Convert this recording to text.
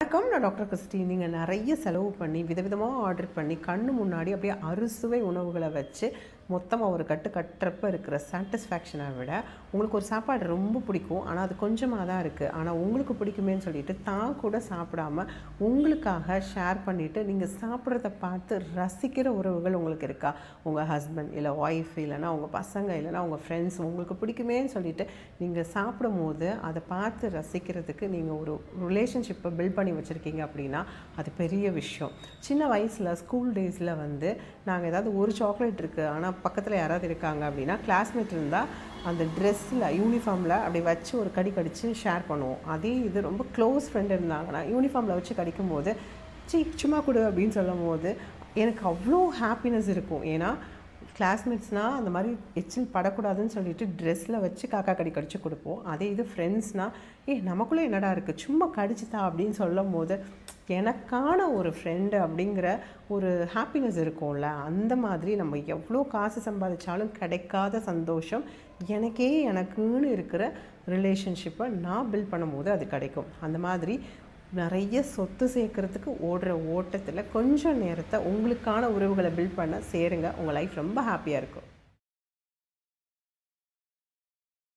வணக்கம். நான் doctor Christie. நீங்கள் நிறைய செலவு பண்ணி விதவிதமாக ஆர்டர் பண்ணி கண்ணு முன்னாடி அப்படியே அறுசுவை உணவுகளை வச்சு மொத்தமாக ஒரு கட்டு கட்டுறப்ப இருக்கிற சாட்டிஸ்ஃபேக்ஷனை விட உங்களுக்கு ஒரு சாப்பாடு ரொம்ப பிடிக்கும், ஆனால் அது கொஞ்சமாக தான் இருக்குது, ஆனால் உங்களுக்கு பிடிக்குமேன்னு சொல்லிட்டு தான் கூட சாப்பிடாம உங்களுக்காக ஷேர் பண்ணிவிட்டு நீங்கள் சாப்பிட்றத பார்த்து ரசிக்கிற உறவுகள் உங்களுக்கு இருக்கா? உங்கள் ஹஸ்பண்ட் இல்லை ஒய்ஃப் இல்லைனா உங்கள் பசங்க இல்லைனா உங்கள் ஃப்ரெண்ட்ஸ் உங்களுக்கு பிடிக்குமேன்னு சொல்லிட்டு நீங்கள் சாப்பிடும் போது அதை பார்த்து ரசிக்கிறதுக்கு நீங்கள் ஒரு ரிலேஷன்ஷிப்பை பில்ட் பண்ணி வச்சுருக்கீங்க அப்படின்னா அது பெரிய விஷயம். சின்ன வயசில் ஸ்கூல் டேஸில் நாங்கள் ஏதாவது ஒரு சாக்லேட் இருக்குது, ஆனால் பக்கத்தில் யாராவது இருக்காங்க அப்படின்னா கிளாஸ்மேட் இருந்தால் அந்த ட்ரெஸ்ஸில் யூனிஃபார்மில் அப்படி வச்சு ஒரு கடி கடித்து ஷேர் பண்ணுவோம். அதே இது ரொம்ப க்ளோஸ் ஃப்ரெண்ட் இருந்தாங்கன்னா யூனிஃபார்மில் வச்சு கடிக்கும் போது சும்மா கொடு அப்படின்னு சொல்லும் போது எனக்கு அவ்வளோ ஹாப்பினஸ் இருக்கும். ஏன்னா கிளாஸ்மேட்ஸ்னால் அந்த மாதிரி எச்சில் படக்கூடாதுன்னு சொல்லிட்டு ட்ரெஸ்ஸில் வச்சு காக்கா கடி கடிச்சு கொடுப்போம். அதே இது ஃப்ரெண்ட்ஸ்னால் நமக்குள்ளே என்னடா இருக்குது சும்மா கடிச்சுதா அப்படின்னு சொல்லும் போது எனக்கான ஒரு ஃப்ரெண்டு அப்படிங்கிற ஒரு ஹாப்பினஸ் இருக்கும்ல. அந்த மாதிரி நம்ம எவ்வளோ காசு சம்பாதிச்சாலும் கிடைக்காத சந்தோஷம் எனக்குன்னு இருக்கிற ரிலேஷன்ஷிப்பை நான் பில்ட் பண்ணும்போது அது கிடைக்கும். அந்த மாதிரி நிறைய சொத்து சேர்க்கறதுக்கு ஓடுற ஓட்டத்தில் கொஞ்சம் நேரத்தை உங்களுக்கான உறவுகளை பில்ட் பண்ண சேருங்க. உங்கள் லைஃப் ரொம்ப ஹாப்பியாக இருக்கும்.